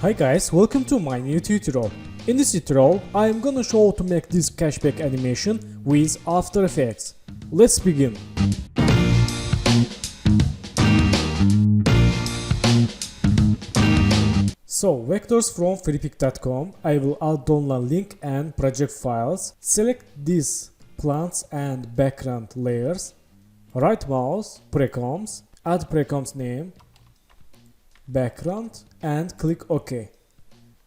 Hi guys, welcome to my new tutorial. In this tutorial, I am gonna show how to make this cashback animation with After Effects. Let's begin. So, vectors from freepik.com. I will add download link and project files. Select these plants and background layers. Right mouse, precoms, add precoms name, background, and click OK.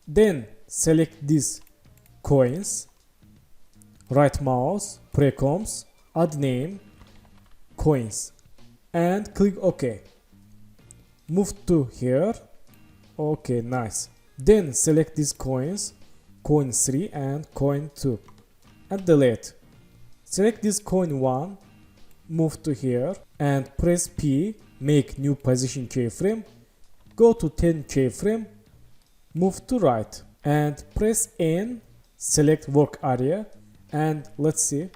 Then select these coins, right mouse, precoms, add name, coins, and click OK. Move to here. Okay, nice. Then select these coins, coin 3 and coin 2, and delete. Select this coin 1, move to here, and press P, make new position keyframe. Go to 10 keyframe, move to right, and press N, select work area, and let's see.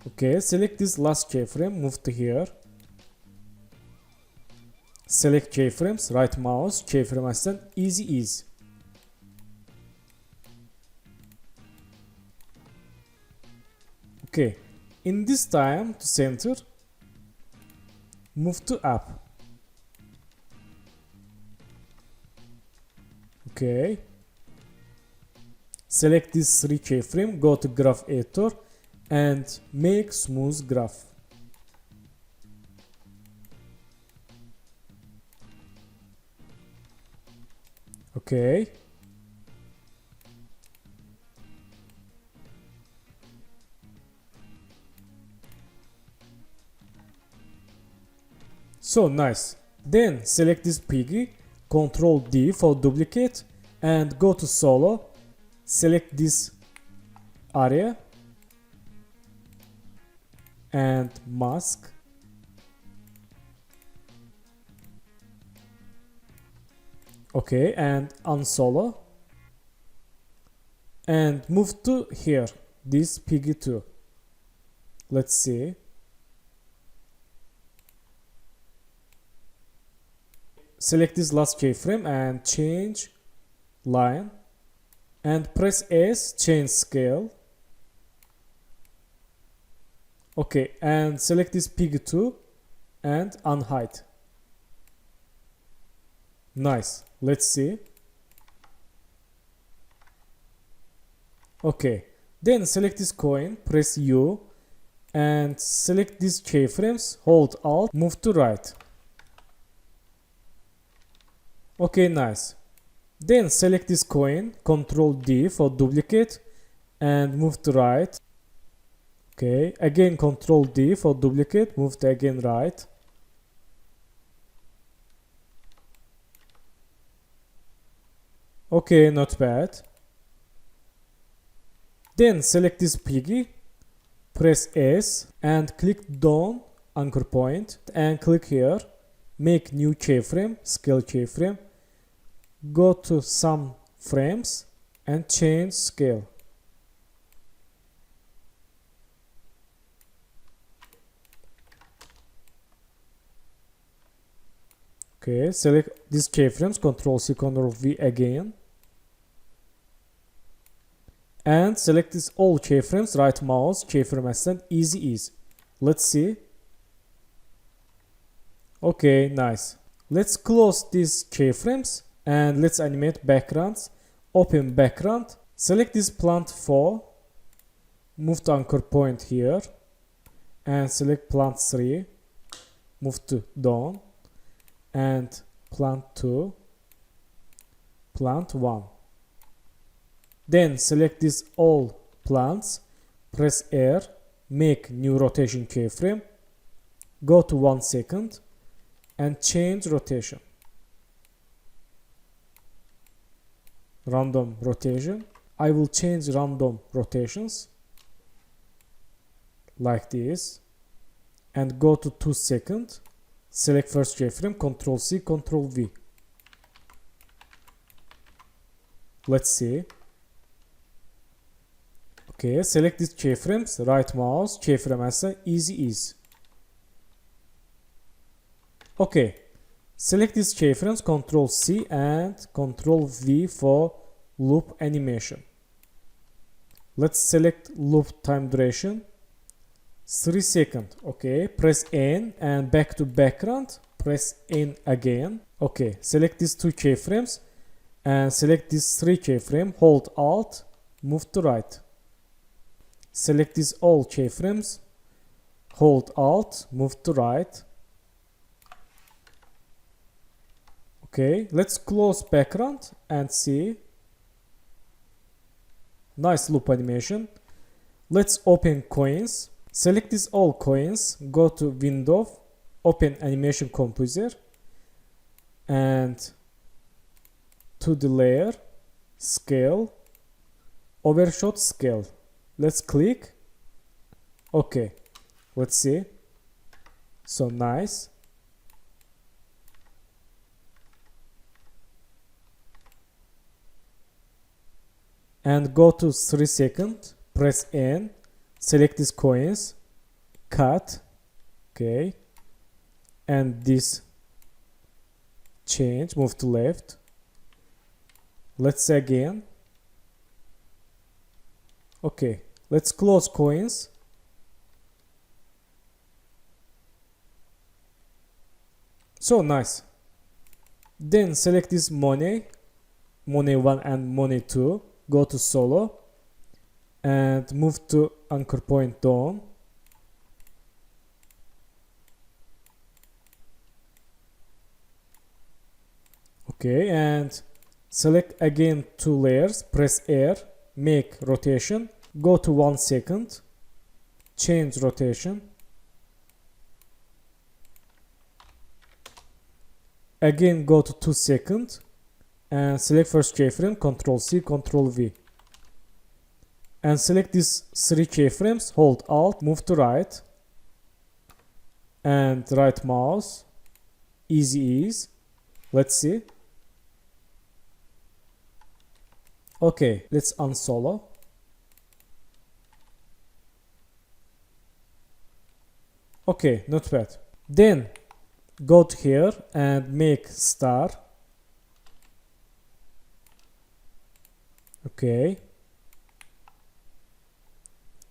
Okay, select this last keyframe, move to here. Select keyframes, right mouse, keyframe assistant, easy. Okay, in this time to center, move to up. Okay, select this 3 keyframe, go to graph editor and make smooth graph. Okay, so nice. Then select this piggy, Ctrl D for duplicate, and go to solo, select this area and mask. Okay, and unsolo and move to here, this piggy too. Let's see. Select this last keyframe and change line and press S, change scale. Okay, and select this piggy too and unhide. Nice. Let's see. Okay, then select this coin, press U and select these keyframes, hold Alt, move to right. Okay, nice. Then select this coin, Ctrl D for duplicate and move to right. Okay, again Ctrl D for duplicate, move to again right. Okay, not bad. Then select this piggy, press S and click down anchor point and click here, make new keyframe, scale keyframe. Go to some frames and change scale. Okay, select these keyframes, Ctrl C, Ctrl V again. And select this all keyframes, right mouse, keyframe assistant, easy. Let's see. Okay, nice. Let's close these keyframes and let's animate backgrounds. Open background, select this plant 4, move to anchor point here, and select plant 3, move to down, and plant 2, plant 1. Then select these all plants, press R, make new rotation keyframe, go to 1 second and change rotation. Random rotation. I will change random rotations like this and go to 2 seconds. Select first keyframe, Ctrl C, Ctrl V. Let's see. Okay, select these keyframes, right mouse, keyframe as easy. Okay, Select these keyframes, Ctrl C and Ctrl V for loop animation. Let's select loop time duration 3 seconds. Okay, press N and back to background, press N again. Okay, select these 2 keyframes and select this 3 keyframe, hold Alt, move to right. Select these all keyframes, hold Alt, move to right. Okay, let's close background and see. Nice loop animation. Let's open coins. Select these all coins, go to Window, open Animation Composer, and to the layer, Scale, Overshot Scale. Let's click. Okay, let's see. So nice. And go to 3 seconds, press N, select these coins, cut, okay, and this change, move to left. Let's say again. Okay, let's close coins. So nice. Then select this money 1 and money 2. Go to solo and move to anchor point down. Okay, and select again 2 layers, press R, make rotation, go to 1 second, change rotation. Again go to 2 seconds and select first keyframe, Ctrl C, Ctrl V. And select these 3 keyframes, hold Alt, move to right, and right mouse, easy ease. Let's see. Okay, let's unsolo. Okay, not bad. Then go to here and make star. Okay.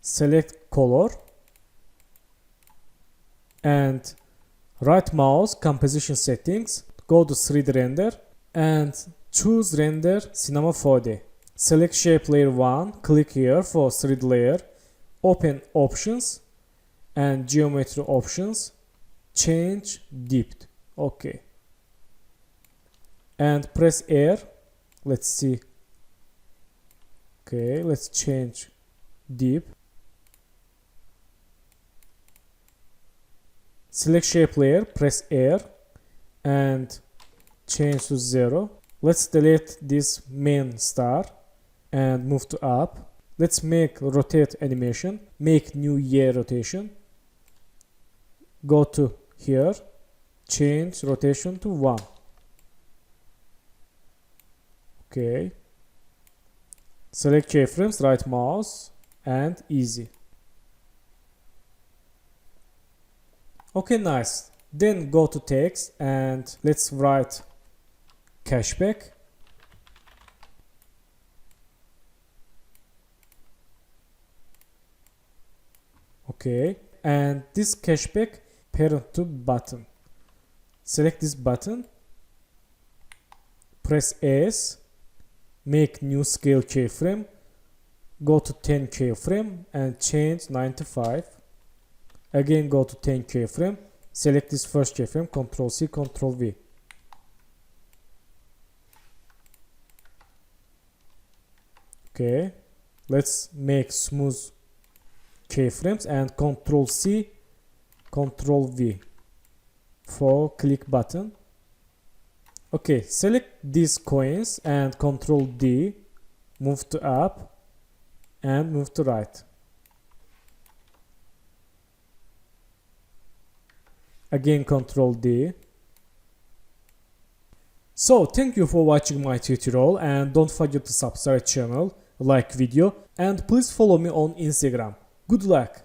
Select color and right mouse, composition settings, go to 3D render and choose render cinema 4D. Select shape layer 1, click here for 3D layer, open options and geometry options, change depth. Okay, and press R. Let's see. Okay, let's change depth. Select shape layer, press R and change to 0. Let's delete this main star and move to up. Let's make rotate animation, make new year rotation. Go to here, change rotation to 1. Okay. Select keyframes, right mouse and easy. Okay, nice. Then go to text and let's write cashback. Okay, and this cashback parent to button. Select this button, press S, make new scale keyframe, go to 10 keyframe and change 95. Again go to 10 keyframe, select this first keyframe, Ctrl C, Ctrl V. Okay, let's make smooth keyframes and Ctrl C, Ctrl V for click button. Okay, select these coins and Ctrl D, move to up and move to right. Again Ctrl D. So thank you for watching my tutorial and don't forget to subscribe channel, like video and please follow me on Instagram. Good luck!